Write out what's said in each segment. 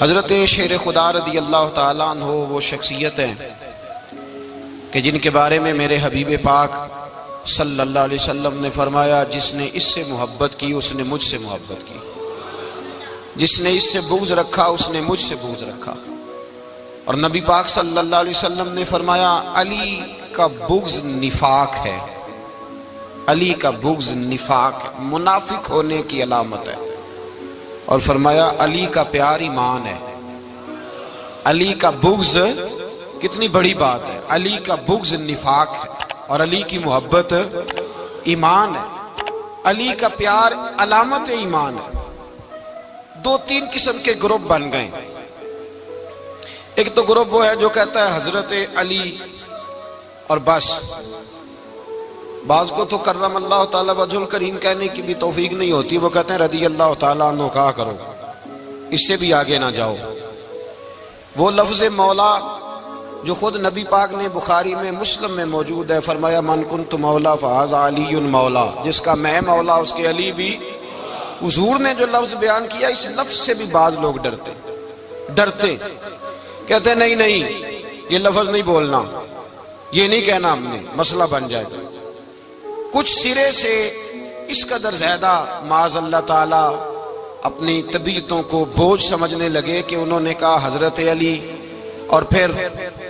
حضرت شیر خدا رضی اللہ تعالیٰ عنہ وہ شخصیت ہیں کہ جن کے بارے میں میرے حبیب پاک صلی اللہ علیہ وسلم نے فرمایا جس نے اس سے محبت کی اس نے مجھ سے محبت کی، جس نے اس سے بغض رکھا اس نے مجھ سے بغض رکھا۔ اور نبی پاک صلی اللہ علیہ وسلم نے فرمایا علی کا بغض نفاق ہے، علی کا بغض نفاق منافق ہونے کی علامت ہے۔ اور فرمایا علی کا پیار ایمان ہے، علی کا بغض کتنی بڑی بات ہے، علی کا بغض نفاق ہے اور علی کی محبت ایمان ہے، علی کا پیار علامت ایمان ہے۔ دو تین قسم کے گروپ بن گئے، ایک تو گروپ وہ ہے جو کہتا ہے حضرت علی اور بس، بعض کو تو کرم اللہ تعالیٰ وجہ الکریم کہنے کی بھی توفیق نہیں ہوتی، وہ کہتے ہیں رضی اللہ تعالیٰ عنہ کہا کرو، اس سے بھی آگے نہ جاؤ۔ وہ لفظ مولا جو خود نبی پاک نے بخاری میں مسلم میں موجود ہے، فرمایا من کنت مولا فہذا علی مولا، جس کا میں مولا اس کے علی بھی۔ حضور نے جو لفظ بیان کیا اس لفظ سے بھی بعض لوگ ڈرتے کہتے ہیں نہیں یہ لفظ نہیں بولنا، یہ نہیں کہنا، ہم نے مسئلہ بن جائے گا۔ کچھ سرے سے اس قدر زیادہ معاذ اللہ تعالی اپنی طبیعتوں کو بوجھ سمجھنے لگے کہ انہوں نے کہا حضرت علی، اور پھر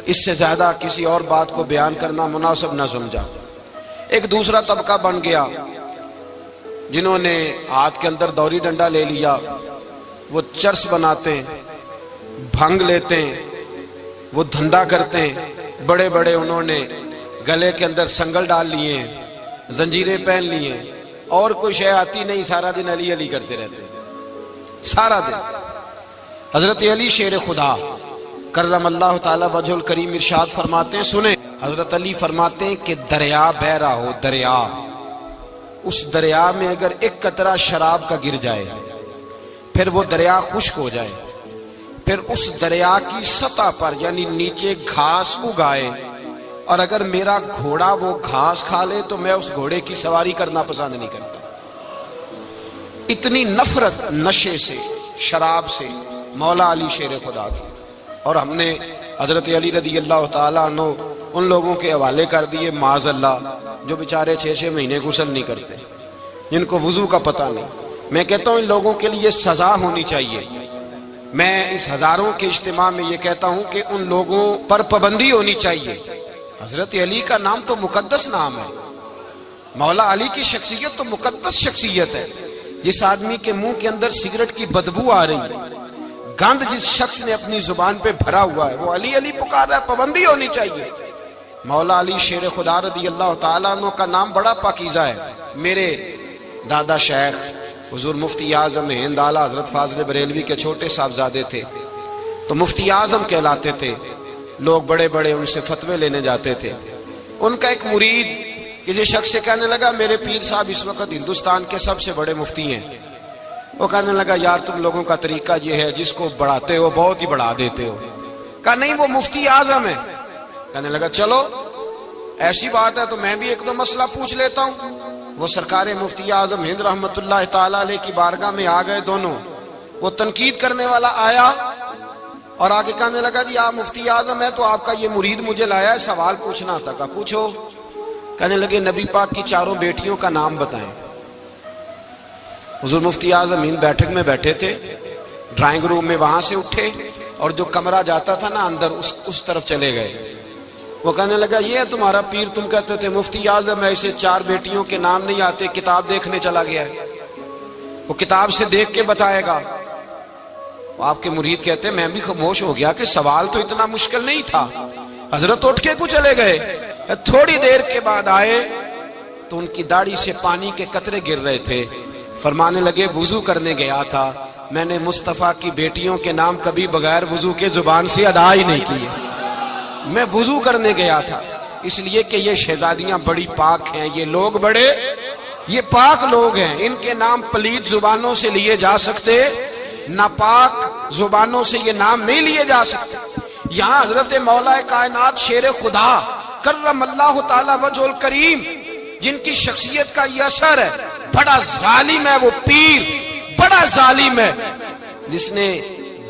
اس سے زیادہ کسی اور بات کو بیان کرنا مناسب نہ سمجھا۔ ایک دوسرا طبقہ بن گیا جنہوں نے ہاتھ کے اندر دوری ڈنڈا لے لیا، وہ چرس بناتے ہیں، بھنگ لیتے ہیں، وہ دھندا کرتے ہیں، بڑے بڑے انہوں نے گلے کے اندر سنگل ڈال لیے ہیں، زنجیریں پہن لی ہیں، اور کوئی شے آتی نہیں، سارا دن علی علی کرتے رہتے ہیں سارا دن۔ حضرت علی شیر خدا کرم اللہ تعالی وجہ الکریم ارشاد فرماتے ہیں، سنیں، حضرت علی فرماتے ہیں کہ دریا بہ رہا ہو، دریا، اس دریا میں اگر ایک قطرہ شراب کا گر جائے پھر وہ دریا خشک ہو جائے، پھر اس دریا کی سطح پر یعنی نیچے گھاس اگائے، اور اگر میرا گھوڑا وہ گھاس کھا لے تو میں اس گھوڑے کی سواری کرنا پسند نہیں کرتا۔ اتنی نفرت نشے سے، شراب سے مولا علی شیر خدا کی۔ اور ہم نے حضرت علی رضی اللہ تعالیٰ عنہ ان لوگوں کے حوالے کر دیے معاذ اللہ جو بیچارے 6 مہینے غسل نہیں کرتے، جن کو وضو کا پتہ نہیں۔ میں کہتا ہوں ان لوگوں کے لیے سزا ہونی چاہیے۔ میں اس ہزاروں کے اجتماع میں یہ کہتا ہوں کہ ان لوگوں پر پابندی ہونی چاہیے۔ حضرت علی کا نام تو مقدس نام ہے، مولا علی کی شخصیت تو مقدس شخصیت ہے۔ جس آدمی کے منہ کے اندر سگریٹ کی بدبو آ رہی ہے، گند جس شخص نے اپنی زبان پہ بھرا ہوا ہے، وہ علی علی پکار رہا ہے، پابندی ہونی چاہیے۔ مولا علی شیر خدا رضی اللہ تعالیٰ عنہ کا نام بڑا پاکیزہ ہے۔ میرے دادا شیخ حضور مفتی اعظم ہند اعلیٰ حضرت فاضل بریلوی کے چھوٹے صاحبزادے تھے، تو مفتی اعظم کہلاتے تھے، لوگ بڑے بڑے ان سے فتوے لینے جاتے تھے۔ ان کا ایک مرید کسی شخص سے کہنے لگا میرے پیر صاحب اس وقت ہندوستان کے سب سے بڑے مفتی ہیں۔ وہ کہنے لگا یار تم لوگوں کا طریقہ یہ ہے جس کو بڑھاتے ہو بہت ہی بڑھا دیتے ہو۔ کہا نہیں وہ مفتی اعظم ہے۔ کہنے لگا چلو ایسی بات ہے تو میں بھی ایک دو مسئلہ پوچھ لیتا ہوں۔ وہ سرکار مفتی اعظم ہند رحمت اللہ تعالیٰ علیہ کی بارگاہ میں آ گئے دونوں۔ وہ تنقید کرنے والا آیا اور آگے کہنے لگا جی آپ مفتی اعظم ہے تو آپ کا یہ مرید مجھے لایا ہے، سوال پوچھنا تھا۔ کہا پوچھو۔ کہنے لگے نبی پاک کی 4 بیٹیوں کا نام بتائیں۔ حضور مفتی اعظم ہند بیٹھک میں بیٹھے تھے، ڈرائنگ روم میں وہاں سے اٹھے اور جو کمرہ جاتا تھا نا اندر اس طرف چلے گئے۔ وہ کہنے لگا یہ ہے تمہارا پیر، تم کہتے تھے مفتی اعظم ہے، اسے 4 بیٹیوں کے نام نہیں آتے، کتاب دیکھنے چلا گیا ہے، وہ کتاب سے دیکھ کے بتائے گا۔ آپ کے مرید کہتے ہیں میں بھی خاموش ہو گیا کہ سوال تو اتنا مشکل نہیں تھا۔ حضرت اٹھ کے کو چلے گئے، تھوڑی دیر کے بعد آئے تو ان کی داڑھی سے پانی کے قطرے گر رہے تھے۔ فرمانے لگے وضو کرنے گیا تھا، میں نے مصطفیٰ کی بیٹیوں کے نام کبھی بغیر وضو کے زبان سے ادا ہی نہیں کیے، میں وضو کرنے گیا تھا۔ اس لیے کہ یہ شہزادیاں بڑی پاک ہیں، یہ لوگ بڑے یہ پاک لوگ ہیں، ان کے نام پلید زبانوں سے لیے جا سکتے، ناپاک زبانوں سے یہ نام نہیں لیے جا سکتے۔ یہاں حضرت مولا کائنات شیر خدا کرم اللہ تعالی وجہ الکریم جن کی شخصیت کا یہ اثر ہے، بڑا ظالم ہے وہ پیر، بڑا ظالم ہے جس نے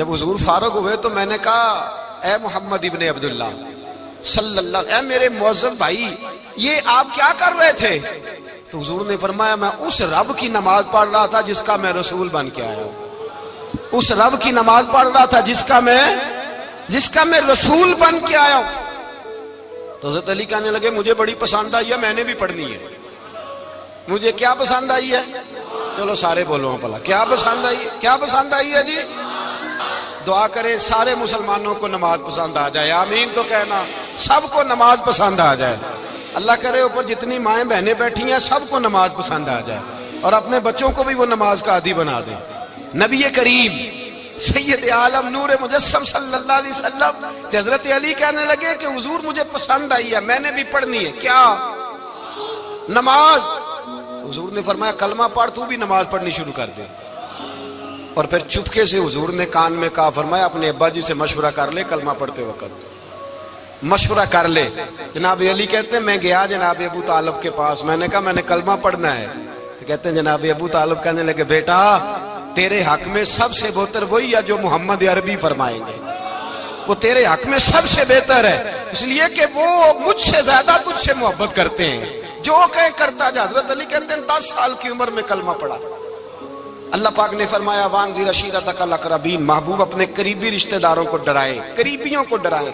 جب حضور فارغ ہوئے تو میں نے کہا اے محمد ابن عبداللہ صلی اللہ، اے میرے معزز بھائی یہ آپ کیا کر رہے تھے؟ تو حضور نے فرمایا میں اس رب کی نماز پڑھ رہا تھا جس کا میں رسول بن کے آیا ہوں، اس رب کی نماز پڑھ رہا تھا جس کا میں رسول بن کے آیا ہوں۔ تو حضرت علی کہنے لگے مجھے بڑی پسند آئی ہے، میں نے بھی پڑھنی ہے۔ مجھے کیا پسند آئی ہے؟ چلو سارے بولو پلا کیا پسند آئی ہے؟ کیا پسند آئی ہے جی؟ دعا کرے سارے مسلمانوں کو نماز پسند آ جائے، آمین تو کہنا، سب کو نماز پسند آ جائے۔ اللہ کرے اوپر جتنی مائیں بہنیں بیٹھی ہیں سب کو نماز پسند آ جائے، اور اپنے بچوں کو بھی وہ نماز کا عادی بنا دیں۔ نبی کریم سید عالم نور مجسم صلی اللہ علیہ وسلم سے حضرت علی کہنے لگے کہ حضور مجھے پسند آئی ہے، میں نے بھی پڑھنی ہے۔ کیا؟ نماز۔ حضور نے فرمایا کلمہ پڑھ، تو بھی نماز پڑھنی شروع کر دے۔ اور پھر چپکے سے حضور نے کان میں کہا، فرمایا اپنے ابا جی سے مشورہ کر لے کلمہ پڑھتے وقت، مشورہ کر لے۔ جناب علی کہتے ہیں میں گیا جناب ابو طالب کے پاس، میں نے کہا میں نے کلمہ پڑھنا ہے۔ تو کہتے ہیں جناب ابو طالب کہنے لگے بیٹا تیرے حق میں سب سے بہتر وہی ہے جو محمد عربی فرمائیں گے، وہ تیرے حق میں سب سے بہتر ہے، اس لیے کہ وہ مجھ سے زیادہ تجھ سے محبت کرتے ہیں، جو کہیں کرتا جا۔ حضرت علی کہتے ہیں 10 سال کی عمر میں کلمہ پڑھا۔ اللہ پاک نے فرمایا وانذر عشیرتک الاقربین، محبوب اپنے قریبی رشتہ داروں کو ڈرائیں، قریبیوں کو ڈرائیں،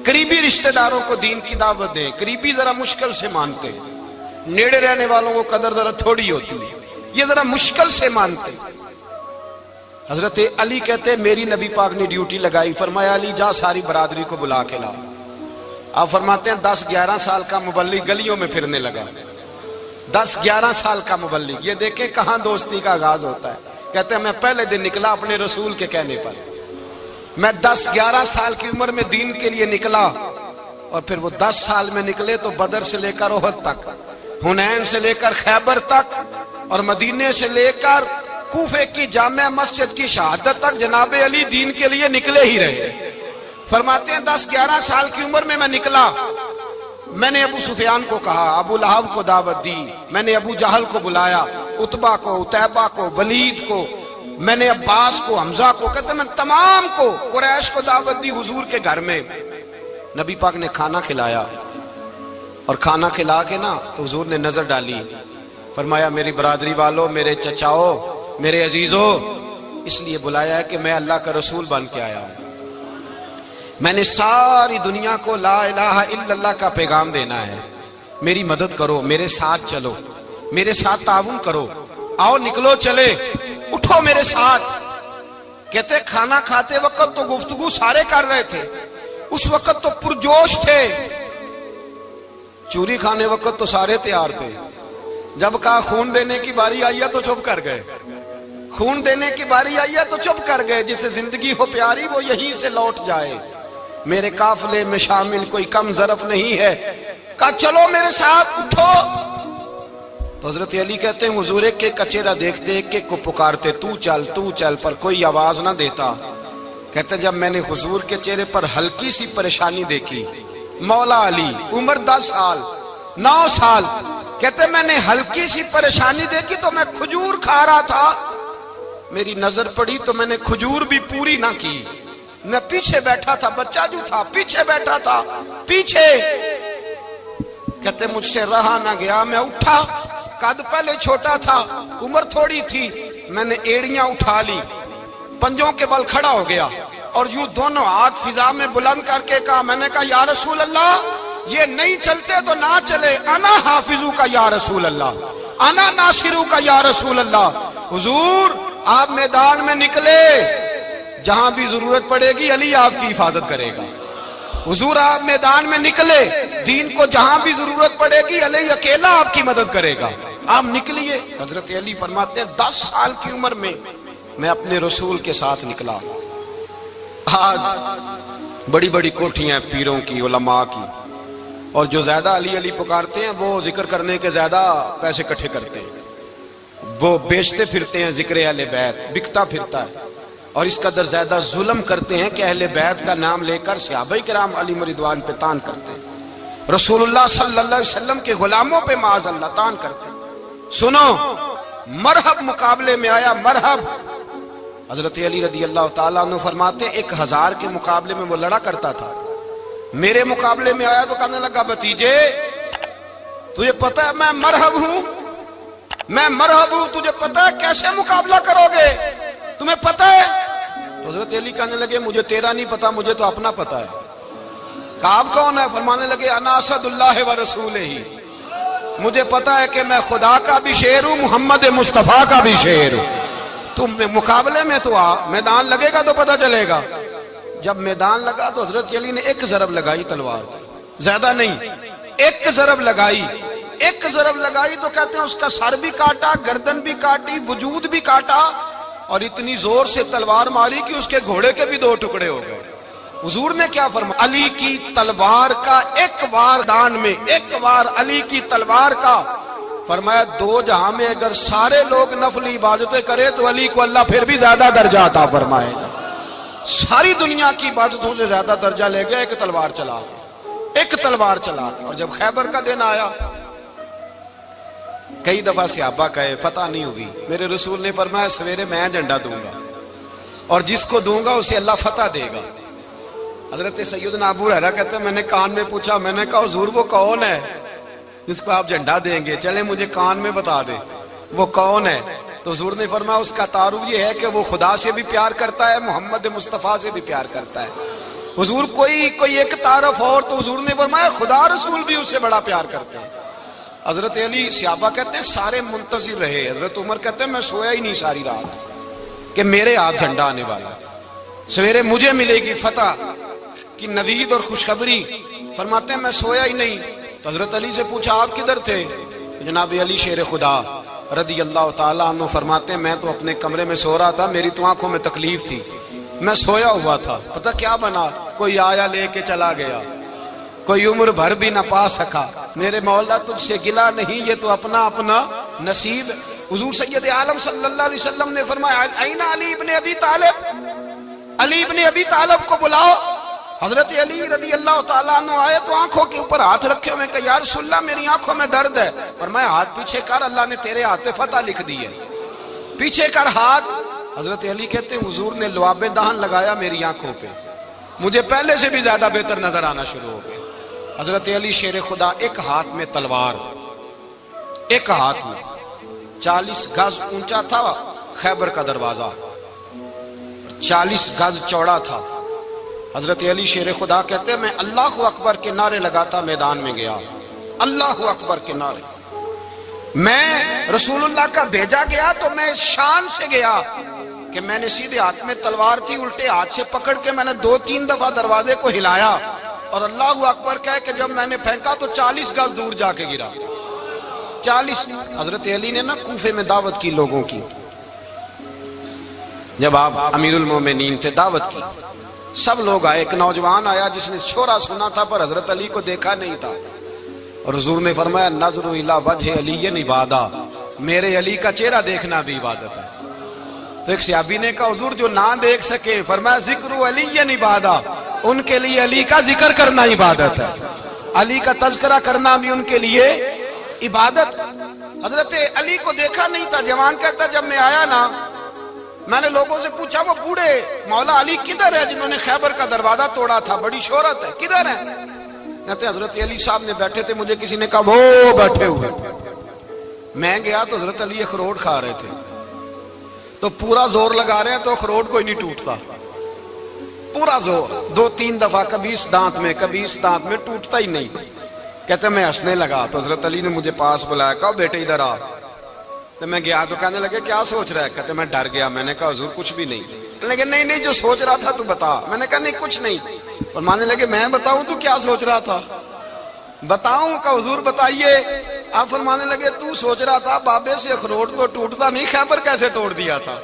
قریبی رشتہ داروں کو دین کی دعوت دیں۔ قریبی ذرا مشکل سے مانتے ہیں، نیڑے رہنے والوں کو قدر ذرا تھوڑی ہوتی ہے، یہ ذرا مشکل سے مانتے ہیں۔ حضرت علی کہتے ہیں میری نبی پاک نے ڈیوٹی لگائی، فرمایا علی جا ساری برادری کو بلا کے لا۔ آپ فرماتے ہیں 10-11 سال کا مبلغ گلیوں میں پھرنے لگا، 10-11 سال کا مبلغ۔ یہ دیکھیں کہاں دوستی کا آغاز ہوتا ہے۔ کہتے ہیں میں پہلے دن نکلا اپنے رسول کے کہنے پر، میں 10-11 سال کی عمر میں دین کے لیے نکلا، اور پھر وہ 10 سال میں نکلے تو بدر سے لے کر احد تک، حنین سے لے کر خیبر تک، اور مدینے سے لے کر کوفے کی جامع مسجد کی شہادت تک جناب علی دین کے لیے نکلے ہی رہے۔ فرماتے ہیں 10-11 سال کی عمر میں نکلا، میں نے ابو سفیان کو کہا، ابو لہب کو دعوت دی، میں نے ابو جہل کو بلایا، عتبہ کو، عتیبہ کو، ولید کو، میں نے عباس کو، حمزہ کو، کہتے میں تمام کو، قریش کو دعوت دی حضور کے گھر میں۔ نبی پاک نے کھانا کھلایا، اور کھانا کھلا کے نا تو حضور نے نظر ڈالی، فرمایا میری برادری والوں، میرے چچاؤ، میرے عزیزو، اس لیے بلایا ہے کہ میں اللہ کا رسول بن کے آیا ہوں، میں نے ساری دنیا کو لا الہ الا اللہ کا پیغام دینا ہے، میری مدد کرو، میرے ساتھ چلو، میرے ساتھ تعاون کرو، آؤ نکلو چلے، اٹھو میرے ساتھ۔ کہتے کھانا کھاتے وقت تو گفتگو سارے کر رہے تھے، اس وقت تو پرجوش تھے، چوری کھانے وقت تو سارے تیار تھے، جب کہا خون دینے کی باری آئی ہے تو چپ کر گئے، خون دینے کی باری آئی ہے تو چپ کر گئے، جسے زندگی ہو پیاری وہ یہیں سے لوٹ جائے، میرے قافلے میں شامل کوئی کم ظرف نہیں ہے، کہا چلو میرے ساتھ اٹھو۔ تو حضرت علی کہتے ہیں حضور ایک ایک کا چہرہ دیکھتے، ایک ایک کو پکارتے، تو چل، پر کوئی آواز نہ دیتا۔ کہتے جب میں نے حضور کے چہرے پر ہلکی سی پریشانی دیکھی، مولا علی عمر 10 سال 9 سال، کہتے میں نے ہلکی سی پریشانی دیکھی تو میں کھجور کھا رہا تھا، میری نظر پڑی تو میں نے کھجور بھی پوری نہ کی، میں پیچھے بیٹھا تھا، بچہ جو تھا پیچھے بیٹھا تھا، پیچھے۔ کہتے مجھ سے رہا نہ گیا، میں اٹھا، قد پہلے چھوٹا تھا، عمر تھوڑی تھی، میں نے ایڑیاں اٹھا لی، پنجوں کے بل کھڑا ہو گیا، اور یوں دونوں ہاتھ فضا میں بلند کر کے کہا، میں نے کہا یا رسول اللہ یہ نہیں چلتے تو نہ چلے، انا حافظو کا یا رسول اللہ، انا ناصرو کا یا رسول اللہ۔ حضور آپ میدان میں نکلے، جہاں بھی ضرورت پڑے گی علی آپ کی حفاظت کرے گا۔ حضور آپ میدان میں نکلے، دین کو جہاں بھی ضرورت پڑے گی علی اکیلا آپ کی مدد کرے گا، آپ نکلیے۔ حضرت علی فرماتے ہیں 10 سال کی عمر میں اپنے رسول کے ساتھ نکلا۔ آج بڑی بڑی کوٹھیاں پیروں کی، علماء کی، اور جو زیادہ علی علی پکارتے ہیں وہ ذکر کرنے کے زیادہ پیسے اکٹھے کرتے ہیں، وہ بیچتے پھرتے ہیں، ذکر اہل بیت بکتا پھرتا ہے، اور اس قدر زیادہ ظلم کرتے ہیں کہ اہل بیت کا نام لے کر صحابہ کرام علی رضوان پہ تان کرتے ہیں، رسول اللہ صلی اللہ علیہ وسلم کے غلاموں پہ معاذ اللہ تان کرتے ہیں۔ سنو، مرحب مقابلے میں آیا، مرحب حضرت علی رضی اللہ تعالیٰ عنہ فرماتے 1000 کے مقابلے میں وہ لڑا کرتا تھا، میرے مقابلے میں آیا تو کہنے لگا بھتیجے تجھے پتا ہے میں مرحب ہوں، میں مرحب ہوں، تجھے پتا ہے کیسے مقابلہ کرو گے، تمہیں پتا ہے؟ تو حضرت علی کہنے لگے مجھے تیرا نہیں پتا، مجھے تو اپنا پتا ہے۔ کہا آپ کون ہے؟ فرمانے لگے انا اسد اللہ و رسولہ، مجھے پتا ہے کہ میں خدا کا بھی شیر ہوں، محمد مصطفیٰ کا بھی شیر ہوں۔ تم مقابلے میں تو آ، میدان لگے گا تو پتہ چلے گا۔ جب میدان لگا تو حضرت علی نے ایک ضرب لگائی تلوار کی، زیادہ نہیں، ایک ضرب لگائی، ایک ضرب لگائی تو کہتے ہیں اس کا سر بھی کاٹا، گردن بھی کاٹی، وجود بھی کاٹا، اور اتنی زور سے تلوار ماری کہ اس کے گھوڑے کے بھی 2 ٹکڑے ہو گئے۔ حضور نے کیا فرمایا؟ علی کی تلوار کا ایک وار دان میں، ایک وار علی کی تلوار کا، فرمایا 2 جہاں میں اگر سارے لوگ نفل عبادتیں کرے تو علی کو اللہ پھر بھی زیادہ درجہ عطا فرمائے گا۔ ساری دنیا کی عبادتوں سے زیادہ درجہ لے گیا ایک تلوار چلا کے، ایک تلوار چلا کے۔ اور جب خیبر کا دن آیا، کئی دفعہ صحابہ کہے فتح نہیں ہوگی، میرے رسول نے فرمایا سویرے میں جھنڈا دوں گا اور جس کو دوں گا اسے اللہ فتح دے گا۔ حضرت سیدنا ابو ہریرہ کہتے ہیں میں نے کان میں پوچھا، میں نے کہا حضور وہ کون ہے جس کو آپ جھنڈا دیں گے؟ چلے مجھے کان میں بتا دے وہ کون ہے۔ تو حضور نے فرمایا اس کا تعارف یہ ہے کہ وہ خدا سے بھی پیار کرتا ہے، محمد مصطفیٰ سے بھی پیار کرتا ہے۔ حضور کوئی ایک تعارف اور، تو حضور نے فرمایا خدا رسول بھی اس سے بڑا پیار کرتے ہیں۔ حضرت علی، صحابہ کہتے ہیں سارے منتظر رہے، حضرت عمر کہتے ہیں میں سویا ہی نہیں ساری رات کہ میرے ہاتھ جھنڈا آنے والا، سویرے مجھے ملے گی فتح کی نوید اور خوشخبری۔ فرماتے ہیں میں سویا ہی نہیں۔ تو حضرت علی سے پوچھا آپ کدھر تھے؟ جناب علی شیر خدا رضی اللہ تعالیٰ عنہ فرماتے ہیں میں تو اپنے کمرے میں سو رہا تھا، میری تو آنکھوں میں تکلیف تھی، میں سویا ہوا تھا، پتہ کیا بنا؟ کوئی آیا لے کے چلا گیا، کوئی عمر بھر بھی نہ پا سکا۔ میرے مولا تجھ سے گلا نہیں، یہ تو اپنا اپنا نصیب۔ حضور سید عالم صلی اللہ علیہ وسلم نے فرمایا این علی ابن ابی طالب، علی ابن ابی طالب کو بلاؤ۔ حضرت علی رضی اللہ تعالیٰ عنہ آئے تو آنکھوں کے اوپر ہاتھ رکھے ہوئے کہ یا رسول اللہ میری آنکھوں میں درد ہے۔ فرمایا ہاتھ پیچھے کر، اللہ نے تیرے ہاتھ پہ فتح لکھ دی ہے، پیچھے کر ہاتھ۔ حضرت علی کہتے ہیں حضور نے لعاب دہن لگایا میری آنکھوں پہ، مجھے پہلے سے بھی زیادہ بہتر نظر آنا شروع ہو گیا۔ حضرت علی شیر خدا ایک ہاتھ میں تلوار، ایک ہاتھ میں 40 گز اونچا تھا خیبر کا دروازہ، 40 گز چوڑا تھا۔ حضرت علی شیر خدا کہتے ہیں میں اللہ اکبر کے نعرے لگاتا میدان میں گیا، اللہ اکبر کے نعرے۔ میں رسول اللہ کا بھیجا گیا تو میں شان سے گیا کہ میں نے سیدھے ہاتھ میں تلوار تھی، الٹے ہاتھ سے پکڑ کے میں نے 2-3 دفعہ دروازے کو ہلایا اور اللہ اکبر کہہ کہ جب میں نے پھینکا تو 40 گز دور جا کے گرا، 40۔ حضرت علی نے نا کوفے میں دعوت کی لوگوں کی، جب آپ امیر المومنین تھے دعوت کی، سب لوگ آئے، ایک نوجوان آیا جس نے شورا سنا تھا پر حضرت علی کو دیکھا نہیں تھا، اور حضور نے فرمایا نظر الی وجہ علی عبادہ، میرے علی کا چہرہ دیکھنا بھی عبادت ہے۔ تو ایک صحابی نے کہا حضور جو نہ دیکھ سکے، فرمایا ذکر علی عبادہ، ان کے لیے علی کا ذکر کرنا عبادت ہے، علی کا تذکرہ کرنا بھی ان کے لیے عبادت۔ حضرت علی کو دیکھا نہیں تھا، جوان کہتا جب میں آیا نا میں نے لوگوں سے پوچھا وہ بوڑھے مولا علی کدھر ہے جنہوں نے خیبر کا دروازہ توڑا تھا، بڑی شہرت ہے، کدھر ہے؟ کہتے حضرت علی صاحب نے بیٹھے تھے، مجھے کسی نے کہا وہ بیٹھے ہوئے۔ میں گیا تو حضرت علی اخروٹ کھا رہے تھے، تو پورا زور لگا رہے ہیں تو اخروٹ کوئی نہیں ٹوٹتا، پورا زور 2-3 دفعہ، کبھی اس دانت میں کبھی اس دانت میں، ٹوٹتا ہی نہیں۔ کہتے میں ہنسنے لگا تو حضرت علی نے مجھے پاس بلایا، کہا بیٹے ادھر آ۔ تو میں گیا تو کہنے لگے کیا سوچ رہا ہے؟ کہتے میں ڈر گیا، میں نے کہا حضور کچھ بھی نہیں۔ لیکن نہیں جو سوچ رہا تھا تو بتا۔ میں نے کہا نہیں کچھ نہیں۔ فرمانے لگے میں بتاؤں تو کیا سوچ رہا تھا؟ بتاؤں؟ کہ حضور بتائیے۔ آپ فرمانے لگے تو سوچ رہا تھا بابے سے اخروٹ تو ٹوٹتا نہیں، خیبر کیسے توڑ دیا تھا؟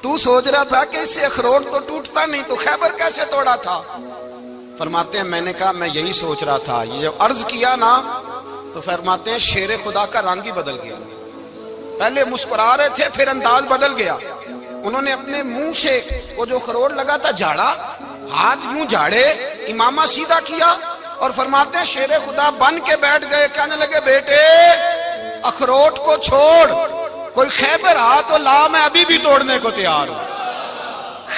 تو سوچ رہا تھا کہ اس سے اخروٹ تو ٹوٹتا نہیں تو خیبر کیسے توڑا تھا؟ فرماتے ہیں میں نے کہا میں یہی سوچ رہا تھا۔ یہ جب عرض کیا نا تو فرماتے ہیں شیر خدا کا رنگ ہی بدل گیا، پہلے مسکرا رہے تھے پھر انداز بدل گیا۔ انہوں نے اپنے منہ سے وہ جو خروٹ لگا تھا جھاڑا، ہاتھ یوں جھاڑے، امامہ سیدھا کیا اور فرماتے ہیں شیر خدا بن کے بیٹھ گئے، کہنے لگے بیٹے اخروٹ کو چھوڑ، کوئی خیبر ہاتھ تو لا، میں ابھی بھی توڑنے کو تیار ہوں۔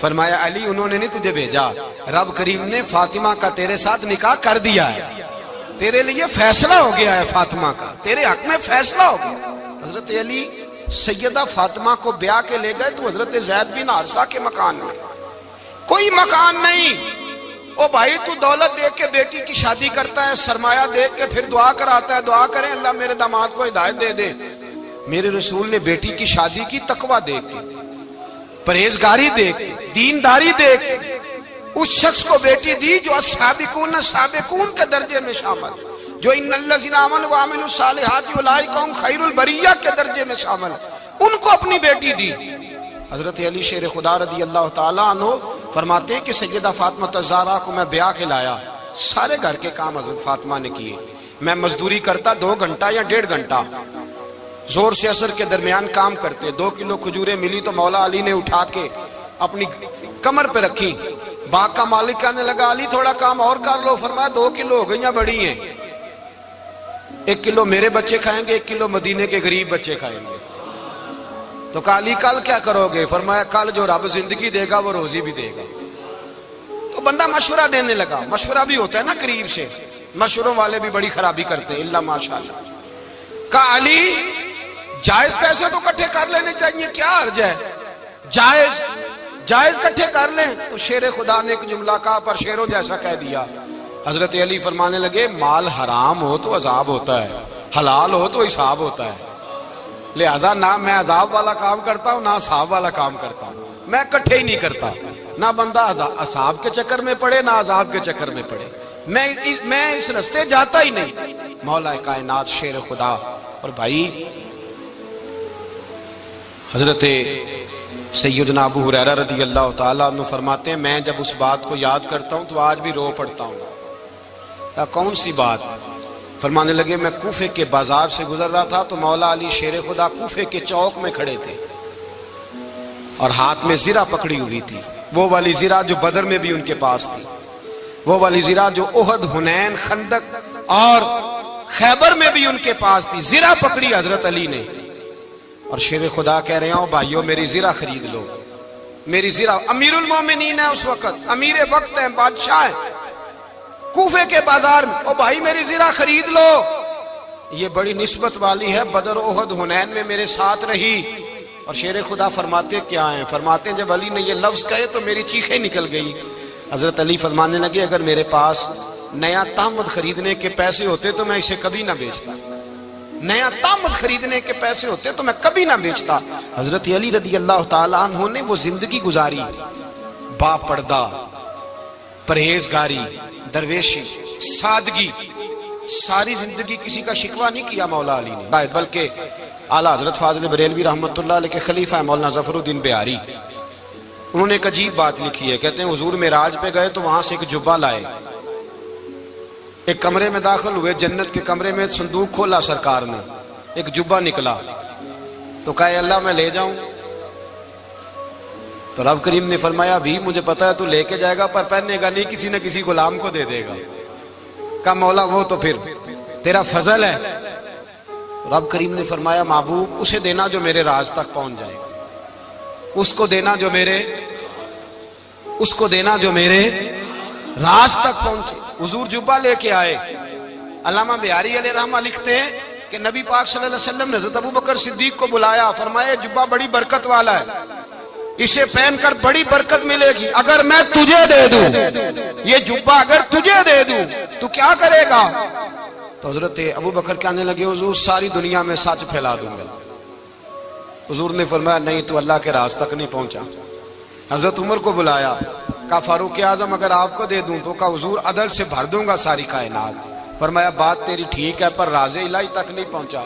فرمایا علی انہوں نے نہیں تجھے بھیجا، رب کریم نے فاطمہ کا تیرے ساتھ نکاح کر دیا ہے، تیرے لیے فیصلہ ہو گیا ہے فاطمہ کا، تیرے حق میں فیصلہ ہو گیا۔ حضرت علی سیدہ فاطمہ کو بیاہ کے لے گئے تو حضرت زید بن حارثہ کے مکان میں، کوئی مکان نہیں۔ او بھائی تو دولت دیکھ کے بیٹی کی شادی کرتا ہے، سرمایہ دیکھ کے پھر دعا کراتا ہے، دعا کریں اللہ میرے داماد کو ہدایت دے دے۔ میرے رسول نے بیٹی کی شادی کی تقوی دیکھ کے، پرہیزگاری دیکھ کے، دینداری دیکھ کے اس شخص کو بیٹی دی جو السابقون السابقون کے درجے میں شامل، جو ان الذین آمنوا وعملوا الصالحات اولئک هم خیر البریہ کے درجے میں شامل، ان کو اپنی بیٹی دی۔ حضرت علی شیر خدا رضی اللہ تعالیٰ عنہ فرماتے کہ سیدہ فاطمہ الزہرا کو میں بیاہ کے لایا، سارے گھر کے کام حضرت فاطمہ نے کیے، میں مزدوری کرتا 2 گھنٹہ یا 1.5 گھنٹہ، زور سے عصر کے درمیان کام کرتے، 2 کلو کھجوریں ملی تو مولا علی نے اٹھا کے اپنی کمر پہ رکھی، باغ کا مالک کہنے لگا علی تھوڑا کام اور کر لو، فرمایا 2 کلو ہو گئیاں بڑی ہیں، 1 کلو میرے بچے کھائیں گے، 1 کلو مدینے کے غریب بچے کھائیں گے۔ تو کہا علی کل کیا کرو گے؟ فرمایا کل جو رب زندگی دے گا وہ روزی بھی دے گا۔ تو بندہ مشورہ دینے لگا، مشورہ بھی ہوتا ہے نا قریب سے، مشوروں والے بھی بڑی خرابی کرتے ہیں اللہ ماشاءاللہ۔ کہا علی جائز پیسے تو کٹھے کر لینے چاہیے، کیا حرج ہے، جائز کٹھے کر لیں۔ تو شیر خدا نے ایک جملہ کہا پر شیروں جیسا کہہ دیا۔ حضرت علی فرمانے لگے مال حرام ہو تو عذاب ہوتا ہے، حلال ہو تو حساب ہوتا ہے، لہذا نہ میں عذاب والا کام کرتا ہوں نہ حساب والا کام کرتا ہوں، میں کٹھے ہی نہیں کرتا، نہ بندہ حساب کے چکر میں پڑے نہ عذاب کے چکر میں پڑے، میں اس رستے جاتا ہی نہیں۔ مولا کائنات شیر خدا۔ اور بھائی حضرت سیدنا ابو ہریرہ رضی اللہ تعالیٰ عنہ فرماتے ہیں میں جب اس بات کو یاد کرتا ہوں تو آج بھی رو پڑتا ہوں۔ کون سی بات؟ فرمانے لگے میں کوفے کے بازار سے گزر رہا تھا تو مولا علی شیر خدا کوفے کے چوک میں کھڑے تھے اور ہاتھ میں زرہ پکڑی ہوئی تھی، وہ والی زرہ جو بدر میں بھی ان کے پاس تھی، وہ والی زرہ جو احد، حنین، خندق اور خیبر میں بھی ان کے پاس تھی، زرہ پکڑی حضرت علی نے اور شیر خدا کہہ رہے ہوں بھائیو میری زرہ خرید لو، میری زرہ۔ امیر المومنین ہے اس وقت، امیر وقت ہیں، بادشاہ ہیں، کوفے کے بازار میں، او بھائی میری زرہ خرید لو، یہ بڑی نسبت والی ہے، بدر، احد، حنین میں میرے ساتھ رہی۔ اور شیر خدا فرماتے کیا ہیں؟ فرماتے ہیں جب علی نے یہ لفظ کہے تو میری چیخیں نکل گئی۔ حضرت علی فرمانے لگے اگر میرے پاس نیا تامد خریدنے کے پیسے ہوتے تو میں اسے کبھی نہ بیچتا، نیا تامد خریدنے کے پیسے ہوتے تو میں کبھی نہ بیچتا۔ حضرت علی رضی اللہ تعالیٰ عنہ نے وہ زندگی گزاری، با پردہ، پرہیزگاری، درویشی، سادگی، ساری زندگی کسی کا شکوہ نہیں کیا مولا علی نے، بلکہ اعلیٰ حضرت فاضل بریلوی رحمۃ اللہ علیہ کے خلیفہ مولانا ظفر الدین بہاری، انہوں نے ایک عجیب بات لکھی ہے، کہتے ہیں حضور معراج پہ گئے تو وہاں سے ایک جبہ لائے، ایک کمرے میں داخل ہوئے، جنت کے کمرے میں صندوق کھولا سرکار نے، ایک جبہ نکلا تو کہا اللہ میں لے جاؤں؟ تو رب کریم نے فرمایا بھی مجھے پتا ہے تو لے کے جائے گا پر پہننے گا نہیں، کسی نہ کسی غلام کو دے دے گا۔ کہا مولا وہ تو پھر تیرا فضل ہے۔ رب کریم نے فرمایا محبوب اسے دینا جو میرے راز تک پہنچ جائے، اس کو دینا جو میرے راز تک پہنچے۔ حضور جبہ لے کے آئے۔ علامہ بہاری علیہ رحمہ لکھتے ہیں کہ نبی پاک صلی اللہ علیہ وسلم نے حضرت ابوبکر صدیق کو بلایا، فرمایا جبہ بڑی برکت والا ہے، اسے پہن کر بڑی برکت ملے گی، اگر میں تجھے دے دوں یہ جبہ، اگر تجھے دے دوں تو کیا کرے گا؟ تو حضرت ابوبکر کہنے لگے حضور ساری دنیا میں سچ پھیلا دوں گا۔ حضور نے فرمایا نہیں تو اللہ کے راز تک نہیں پہنچا۔ حضرت عمر کو بلایا، کہا فاروق اعظم اگر آپ کو دے دوں تو کہا حضور عدل سے بھر دوں گا ساری کائنات۔ فرمایا بات تیری ٹھیک ہے پر راز الہی تک نہیں پہنچا۔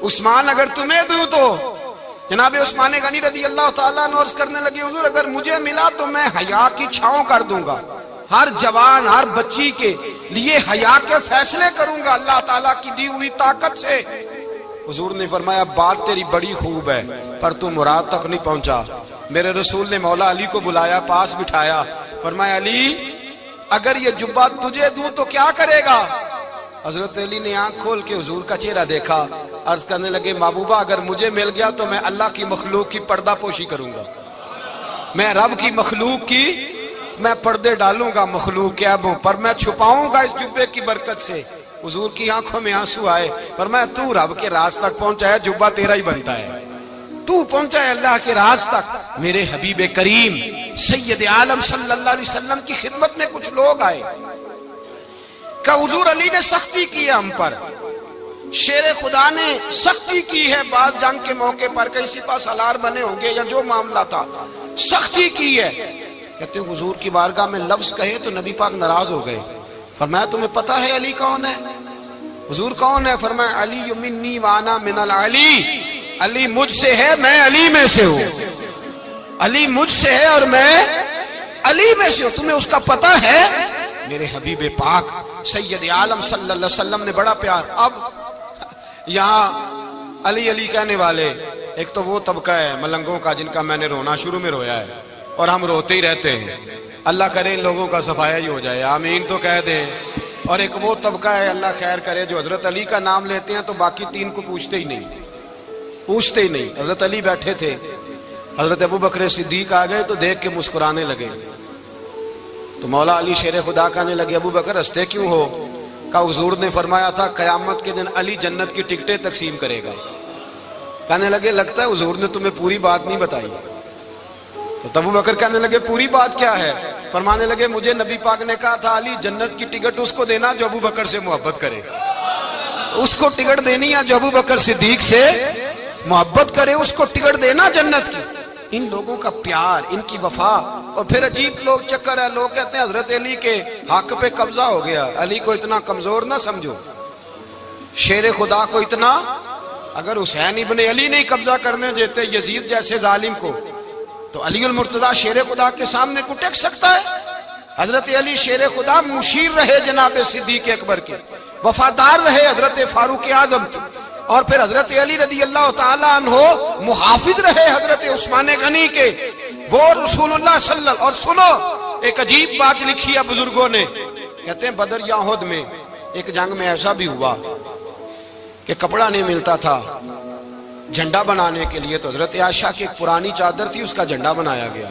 عثمان اگر تمہیں دوں تو جناب عثمان غنی رضی اللہ تعالیٰ عنہ عرض کرنے لگے حضور اگر مجھے ملا تو میں حیا کی چھاؤں کر دوں گا، ہر جوان ہر بچی کے لیے حیا کے فیصلے کروں گا اللہ تعالیٰ کی دی ہوئی طاقت سے۔ حضور نے فرمایا بات تیری بڑی خوب ہے پر تو مراد تک نہیں پہنچا۔ میرے رسول نے مولا علی کو بلایا، پاس بٹھایا، فرمایا علی اگر یہ جبہ تجھے دوں تو کیا کرے گا؟ حضرت علی نے آنکھ کھول کے حضور کا چہرہ دیکھا، عرض کرنے لگے محبوبہ اگر مجھے مل گیا تو میں اللہ کی مخلوق کی پردہ پوشی کروں گا۔ میں رب کی مخلوق کی میں پردے ڈالوں گا مخلوق کے عیبوں پر، میں چھپاؤں گا اس جبے کی برکت سے۔ حضور کی آنکھوں میں آنسو آئے، فرمایا تو رب کے راز تک پہنچا ہے، جبہ تیرا ہی بنتا ہے، تو پہنچا ہے اللہ کے راز تک۔ میرے حبیب کریم سید عالم صلی اللہ علیہ وسلم کی خدمت میں کچھ لوگ آئے کہ حضور علی نے سختی کی ہے ہم پر، شیر خدا نے سختی کی ہے، بعض جنگ کے موقع پر کہیں سپہ سالار بنے ہوں گے یا جو معاملہ تھا، سختی کی ہے۔ کہتے ہیں حضور کی بارگاہ میں لفظ کہے تو نبی پاک ناراض ہو گئے۔ فرمایا تمہیں پتہ ہے علی کون ہے؟ حضور کون ہے؟ فرمایا علی منی وانا من العلی، علی مجھ سے ہے میں علی میں سے ہوں، علی مجھ سے ہے اور میں علی میں سے ہوں، تمہیں اس کا پتہ ہے؟ میرے حبیب پاک سید عالم صلی اللہ علیہ وسلم نے بڑا پیار۔ اب یہاں علی علی کہنے والے ایک تو وہ طبقہ ہے ملنگوں کا جن کا میں نے رونا شروع میں رویا ہے اور ہم روتے ہی رہتے ہیں، اللہ کرے ان لوگوں کا صفایا ہی ہو جائے، آمین تو کہہ دیں۔ اور ایک وہ طبقہ ہے اللہ خیر کرے جو حضرت علی کا نام لیتے ہیں تو باقی تین کو پوچھتے ہی نہیں، پوچھتے ہی نہیں۔ حضرت علی بیٹھے تھے، حضرت ابو بکر صدیق آ گئے تو دیکھ کے مسکرانے لگے، تو مولا علی شیر خدا کہنے لگے ابو بکر ہنستے کیوں ہو؟ کہ حضور نے فرمایا تھا قیامت کے دن علی جنت کی ٹکٹیں تقسیم کرے گا۔ کہنے لگے لگتا ہے حضور نے تمہیں پوری بات نہیں بتائی۔ تو ابو بکر کہنے لگے پوری بات کیا ہے؟ فرمانے لگے مجھے نبی پاک نے کہا تھا علی جنت کی ٹکٹ اس کو دینا جو ابو بکر سے محبت کرے، اس کو ٹکٹ دینی ہے جو ابو بکر صدیق سے محبت کرے، اس کو ٹکٹ دینا جنت کی۔ ان لوگوں کا پیار، ان کی وفا۔ اور پھر عجیب لوگ چکر ہے، لوگ کہتے ہیں حضرت علی کے حق پہ قبضہ ہو گیا، علی کو اتنا کمزور نہ سمجھو، شیر خدا کو اتنا، اگر حسین ابن علی نہیں قبضہ کرنے دیتے یزید جیسے ظالم کو تو علی المرتضیٰ شیر خدا کے سامنے کو ٹک سکتا ہے؟ حضرت علی شیر خدا مشیر رہے جناب صدیق اکبر کے، وفادار رہے حضرت فاروق اعظم کے، اور پھر حضرت علی رضی اللہ تعالیٰ عنہ محافظ رہے حضرت عثمان غنی کے، وہ رسول اللہ صلی اللہ۔ اور سنو ایک عجیب بات لکھی ہے بزرگوں نے، کہتے ہیں بدر یا احد میں ایک جنگ میں ایسا بھی ہوا کہ کپڑا نہیں ملتا تھا جھنڈا بنانے کے لیے، تو حضرت عائشہ کی ایک پرانی چادر تھی اس کا جھنڈا بنایا گیا،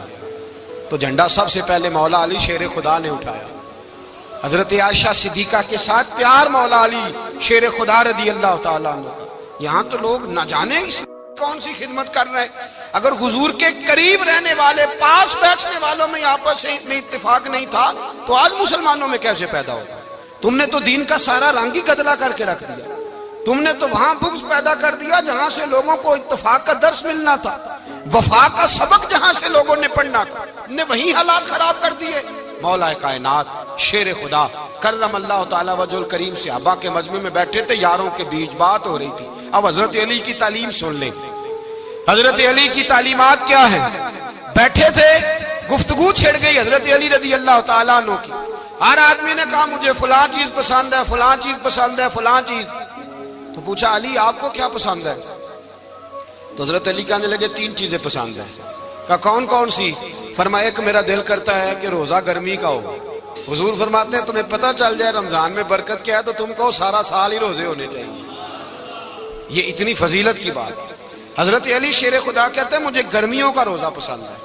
تو جھنڈا سب سے پہلے مولا علی شیر خدا نے اٹھایا۔ حضرت عائشہ صدیقہ کے ساتھ پیار مولا علی شیر خدا رضی اللہ تعالیٰ عنہ کا۔ یہاں تو لوگ نہ جانے اس کون سی خدمت کر رہے ہیں۔ اگر حضور کے قریب رہنے والے پاس بیٹھنے والوں میں آپس میں اتفاق نہیں تھا تو آج مسلمانوں میں کیسے پیدا ہوگا؟ تم نے تو دین کا سارا رنگ ہی گدلا کر کے رکھ دیا، تم نے تو وہاں بغض پیدا کر دیا جہاں سے لوگوں کو اتفاق کا درس ملنا تھا، وفا کا سبق جہاں سے لوگوں نے پڑھنا تھا، نے وہی حالات خراب کر دیے۔ مولا کائنات شیر خدا کرم اللہ تعالیٰ وجہ الکریم صحابہ کے مجمع میں بیٹھے تھے، یاروں کے بیچ بات ہو رہی تھی۔ اب حضرت علی کی تعلیم سن لیں، حضرت علی کی تعلیمات کیا ہیں؟ بیٹھے تھے، گفتگو چھڑ گئی حضرت علی رضی اللہ تعالیٰ عنہ کی، ہر آدمی نے کہا مجھے فلاں چیز پسند ہے، فلاں چیز پسند ہے، فلاں چیز۔ تو پوچھا علی آپ کو کیا پسند ہے؟ تو حضرت علی کہنے لگے تین چیزیں پسند ہیں۔ کہا کون کون سی؟ فرمایا ایک میرا دل کرتا ہے کہ روزہ گرمی کا ہو۔ حضور فرماتے ہیں تمہیں پتہ چل جائے رمضان میں برکت کیا ہے تو تم کو سارا سال ہی روزے ہونے چاہیے، یہ اتنی فضیلت کی بات۔ حضرت علی شیر خدا کہتے ہیں مجھے گرمیوں کا روزہ پسند ہے،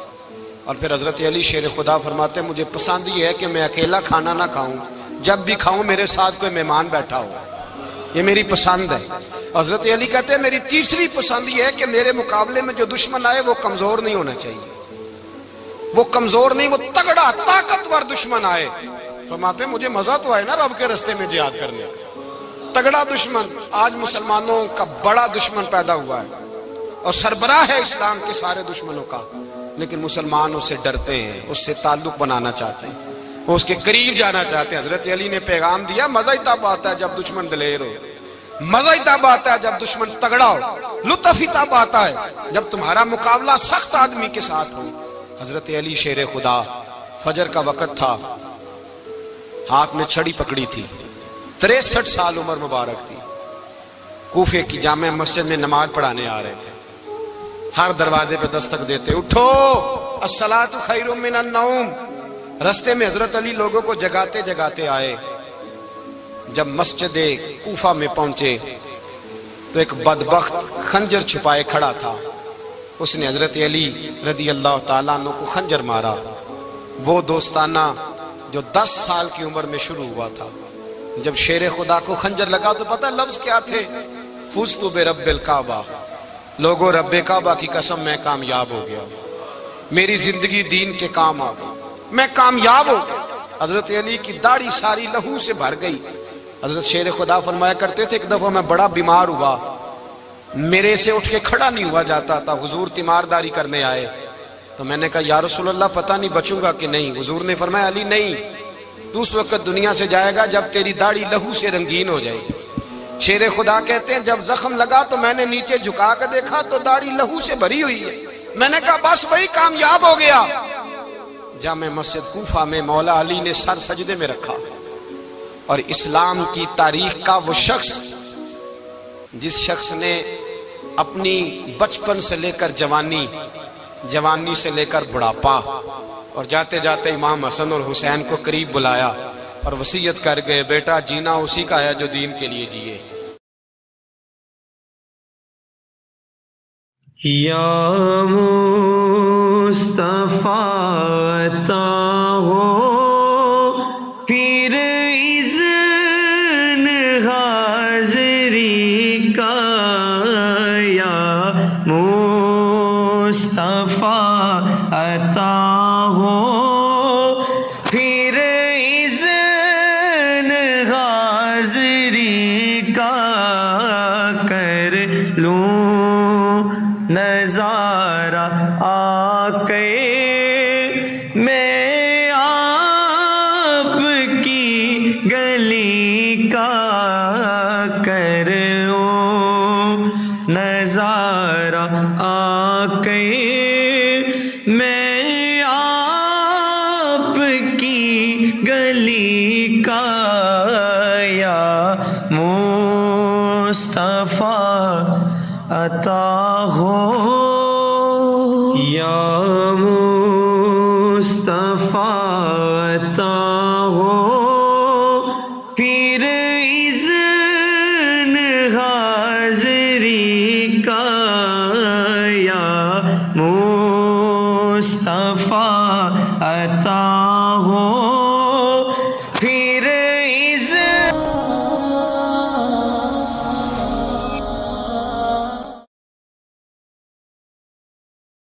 اور پھر حضرت علی شیر خدا فرماتے ہیں مجھے پسند یہ ہے کہ میں اکیلا کھانا نہ کھاؤں، جب بھی کھاؤں میرے ساتھ کوئی مہمان بیٹھا ہو، یہ میری پسند ہے۔ حضرت علی کہتے ہیں میری تیسری پسند یہ ہے کہ میرے مقابلے میں جو دشمن آئے وہ کمزور نہیں ہونا چاہیے، وہ کمزور نہیں، وہ تگڑا طاقتور دشمن آئے۔ فرماتے ہیں مجھے مزہ تو آئے نا رب کے رستے میں جہاد کرنے کا، تگڑا دشمن۔ آج مسلمانوں کا بڑا دشمن پیدا ہوا ہے اور سربراہ ہے اسلام کے سارے دشمنوں کا، لیکن مسلمان اس سے ڈرتے ہیں، اس سے تعلق بنانا چاہتے ہیں، وہ اس کے قریب جانا چاہتے ہیں۔ حضرت علی نے پیغام دیا مزہ ہی تب آتا ہے جب دشمن دلیر ہو، مزہ ہی تب آتا ہے جب دشمن تگڑا ہو، لطف ہی تب آتا ہے جب تمہارا مقابلہ سخت آدمی کے ساتھ ہو۔ حضرت علی شیر خدا، فجر کا وقت تھا، ہاتھ میں چھڑی پکڑی تھی، 63 سال عمر مبارک تھی، کوفے کی جامع مسجد میں نماز پڑھانے آ رہے تھے، ہر دروازے پہ دستک دیتے اٹھو الصلاۃ خیر من النوم۔ رستے میں حضرت علی لوگوں کو جگاتے جگاتے آئے، جب مسجد کوفہ میں پہنچے تو ایک بدبخت خنجر چھپائے کھڑا تھا، اس نے حضرت علی رضی اللہ تعالیٰ عنہ کو خنجر مارا، وہ دوستانہ جو 10 سال کی عمر میں شروع ہوا تھا۔ جب شیر خدا کو خنجر لگا تو پتہ لفظ کیا تھے؟ فزت برب الکعبہ، لوگوں رب کعبہ کی قسم میں کامیاب ہو گیا، میری زندگی دین کے کام آ گئی، میں کامیاب ہو گیا۔ حضرت علی کی داڑھی ساری لہو سے بھر گئی۔ حضرت شیر خدا فرمایا کرتے تھے ایک دفعہ میں بڑا بیمار ہوا، میرے سے اٹھ کے کھڑا نہیں ہوا جاتا تھا، حضور تیمارداری کرنے آئے تو میں نے کہا یا رسول اللہ پتہ نہیں بچوں گا کہ نہیں۔ حضور نے فرمایا علی نہیں، تو اس وقت دنیا سے جائے گا جب تیری داڑھی لہو سے رنگین ہو جائے گی۔ شیر خدا کہتے ہیں جب زخم لگا تو میں نے نیچے جھکا کے دیکھا تو داڑھی لہو سے بھری ہوئی ہے، میں نے کہا بس وہی کامیاب ہو گیا۔ جامع مسجد کوفہ میں مولا علی نے سر سجدے میں رکھا، اور اسلام کی تاریخ کا وہ شخص جس شخص نے اپنی بچپن سے لے کر جوانی، جوانی سے لے کر بڑھاپا، اور جاتے جاتے امام حسن اور حسین کو قریب بلایا اور وصیت کر گئے بیٹا جینا اسی کا ہے جو دین کے لیے جیے۔ یا مصطفیٰ عطا ہو پھر اذن حاضری کا، یا مصطفیٰ عطا ہو پھر اذن حاضری کا، کر لوں نظارہ آ کے میں آپ کی گلی کا، کروں نظارہ آ کے میں آپ کی گلی کا، یا مصطفیٰ عطا ہو، یا مصطفیٰ عطا ہو پھر اذن حاضری کا، یا مصطفیٰ عطا ہو